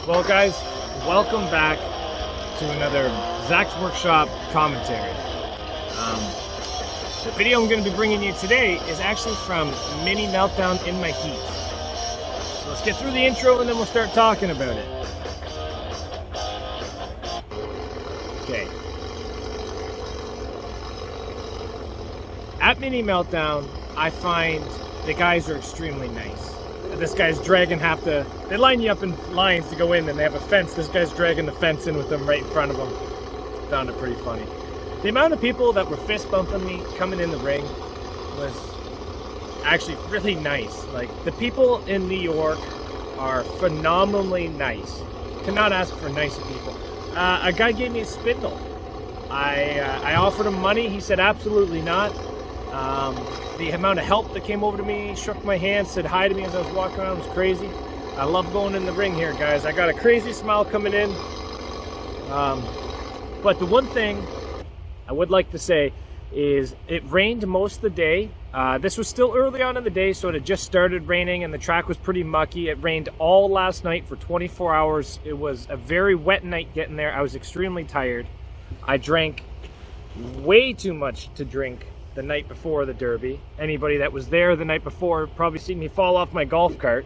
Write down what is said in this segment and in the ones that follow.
Well, guys, welcome back to another Zack's Workshop commentary. The video I'm going to be bringing you today is actually from Mini Meltdown in My Heat. So let's get through the intro and then we'll start talking about it. Okay. At Mini Meltdown, I find the guys are extremely nice. This guy's dragging they line you up in lines to go in and they have a fence. This guy's dragging the fence in with them right in front of him. Found it pretty funny. The amount of people that were fist bumping me coming in the ring was actually really nice. Like, the people in New York are phenomenally nice. Cannot ask for nicer people. A guy gave me a spindle. I offered him money. He said absolutely not. The amount of help that came over to me, shook my hand, said hi to me as I was walking around was crazy. I love going in the ring here, guys. I got a crazy smile coming in. But the one thing I would like to say is it rained most of the day. This was still early on in the day, so it had just started raining and the track was pretty mucky. It rained all last night for 24 hours. It was a very wet night getting there. I was extremely tired. I drank way too much to drink the night before the Derby. Anybody that was there the night before probably seen me fall off my golf cart.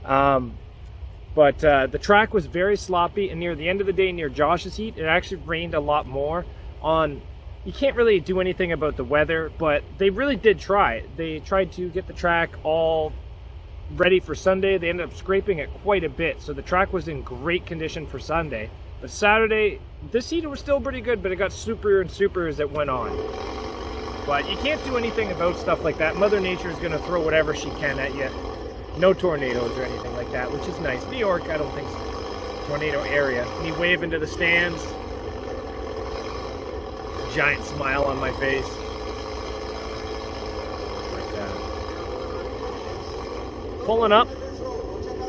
But the track was very sloppy, and near the end of the day, near Josh's heat, it actually rained a lot more. You can't really do anything about the weather, but they really did try. They tried to get the track all ready for Sunday. They ended up scraping it quite a bit, so the track was in great condition for Sunday. But Saturday, this heat was still pretty good, but it got superior and superior as it went on. But you can't do anything about stuff like that. Mother Nature is going to throw whatever she can at you. No tornadoes or anything like that, which is nice. New York, I don't think so. Tornado area. Me waving to the stands. Giant smile on my face. Like that. Pulling up.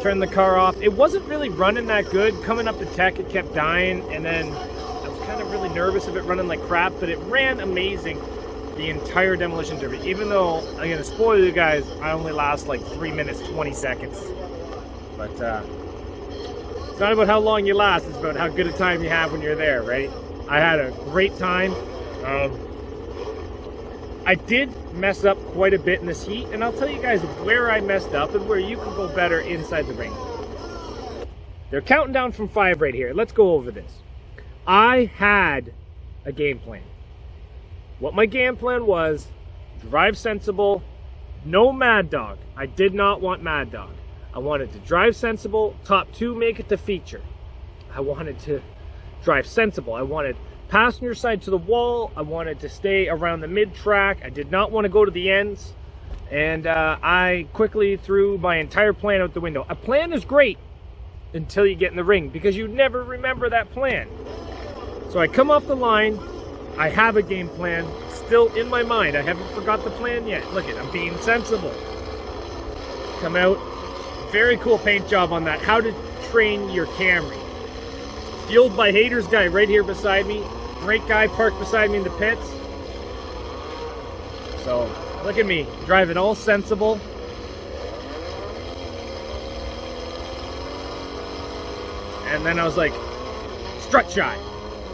Turn the car off. It wasn't really running that good. Coming up the tech, it kept dying. And then I was kind of really nervous of it running like crap, but it ran amazing the entire Demolition Derby. Even though, I'm going to spoil you guys, I only last like 3 minutes, 20 seconds. But it's not about how long you last, it's about how good a time you have when you're there, right? I had a great time. I did mess up quite a bit in this heat, and I'll tell you guys where I messed up and where you can go better inside the ring. They're counting down from 5 right here. Let's go over this. I had a game plan. What my game plan was, drive sensible, no Mad Dog. I did not want Mad Dog. I wanted to drive sensible, top 2 make it to feature. I wanted to drive sensible. I wanted passenger side to the wall. I wanted to stay around the mid-track. I did not want to go to the ends. And I quickly threw my entire plan out the window. A plan is great until you get in the ring, because you never remember that plan. So I come off the line. I have a game plan still in my mind. I haven't forgot the plan yet. Look I'm being sensible. Come out. Very cool paint job on that. How to train your Camry. Fueled by Haters guy right here beside me. Great guy parked beside me in the pits. So look at me driving all sensible. And then I was like, strut shot.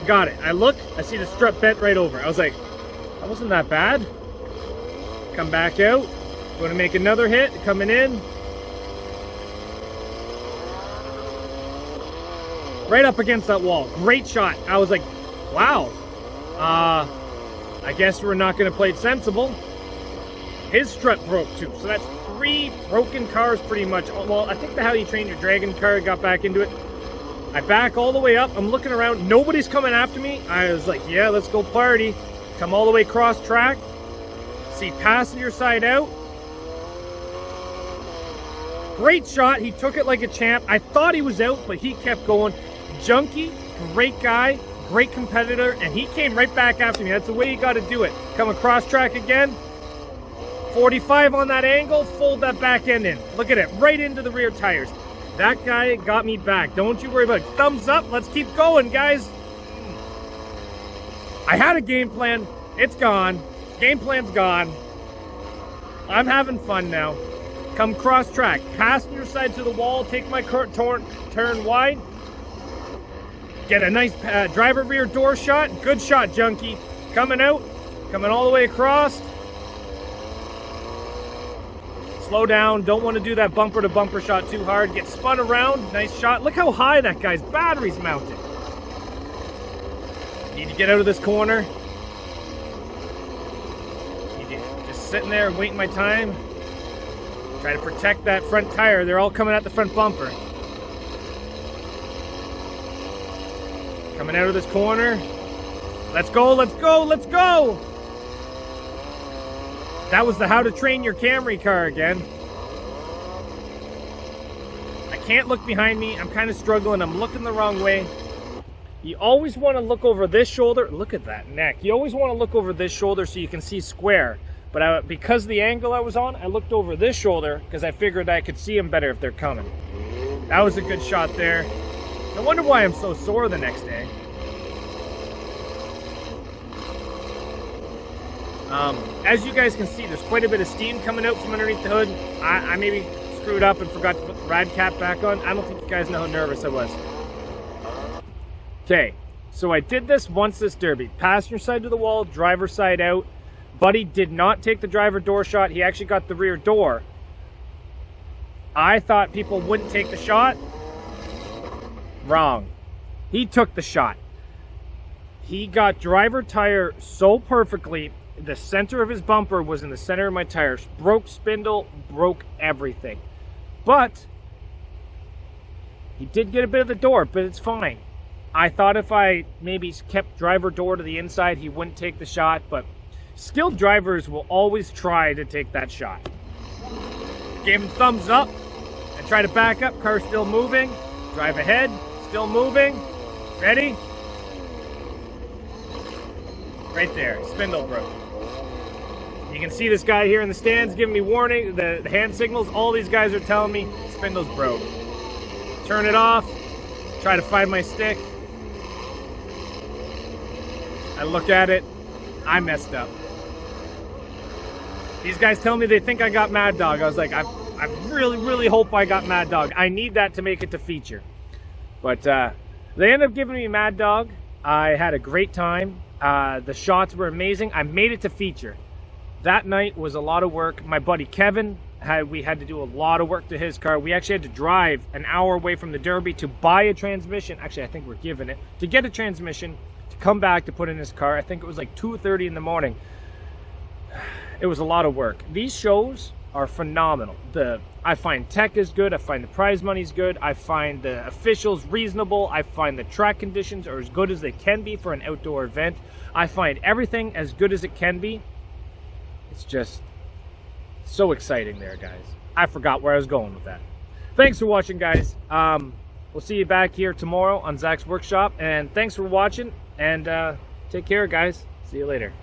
Got it. I look, I see the strut bent right over. I was like, that wasn't that bad. Come back out. Going to make another hit. Coming in. Right up against that wall. Great shot. I was like, wow. I guess we're not going to play it sensible. His strut broke too. So that's 3 broken cars pretty much. Well, I think how you trained your Dragon car got back into it. I back all the way up. I'm looking around. Nobody's coming after me. I was like, yeah, let's go party. Come all the way across track. See passenger side out. Great shot. He took it like a champ. I thought he was out, but he kept going. Junkie, great guy, great competitor, and he came right back after me. That's the way you got to do it. Come across track again. 45 on that angle. Fold that back end in. Look at it. Right into the rear tires. That guy got me back. Don't you worry about it. Thumbs up. Let's keep going, guys. I had a game plan. It's gone. Game plan's gone. I'm having fun now. Come cross track. Passenger side to the wall. Take my turn wide. Get a nice driver rear door shot. Good shot, Junkie. Coming out, coming all the way across. Slow down, don't want to do that bumper to bumper shot too hard. Get spun around, nice shot. Look how high that guy's battery's mounted. Need to get out of this corner. Just sitting there and waiting my time. Try to protect that front tire. They're all coming at the front bumper. Coming out of this corner. Let's go, let's go, let's go! That was the How to Train Your Camry car again. I can't look behind me. I'm kind of struggling. I'm looking the wrong way. You always want to look over this shoulder. Look at that neck. You always want to look over this shoulder so you can see square. But because of the angle I was on, I looked over this shoulder because I figured I could see them better if they're coming. That was a good shot there. No wonder why I'm so sore the next day. As you guys can see, there's quite a bit of steam coming out from underneath the hood. I maybe screwed up and forgot to put the rad cap back on. I don't think you guys know how nervous I was. Okay, so I did this once this derby. Passenger side to the wall, driver side out. Buddy did not take the driver door shot. He actually got the rear door. I thought people wouldn't take the shot. Wrong. He took the shot. He got driver tire so perfectly. The center of his bumper was in the center of my tires. Broke spindle, broke everything. But he did get a bit of the door, but it's fine. I thought if I maybe kept driver door to the inside, he wouldn't take the shot, but skilled drivers will always try to take that shot. Gave him thumbs up and try to back up. Car still moving. Drive ahead, still moving. Ready? Right there, spindle broke. You can see this guy here in the stands giving me warning, the hand signals. All these guys are telling me spindle's broke. Turn it off, try to find my stick. I look at it, I messed up. These guys tell me they think I got Mad Dog. I was like, I really, really hope I got Mad Dog. I need that to make it to feature. But they ended up giving me Mad Dog. I had a great time. The shots were amazing. I made it to feature. That night was a lot of work. My buddy Kevin, we had to do a lot of work to his car. We actually had to drive an hour away from the Derby to buy a transmission. Actually, I think we're given it. To get a transmission, to come back to put in his car. I think it was like 2:30 in the morning. It was a lot of work. These shows are phenomenal. I find tech is good. I find the prize money is good. I find the officials reasonable. I find the track conditions are as good as they can be for an outdoor event. I find everything as good as it can be. It's just so exciting there, guys. I forgot where I was going with that. Thanks for watching, guys. We'll see you back here tomorrow on Zach's Workshop. And thanks for watching. And take care, guys. See you later.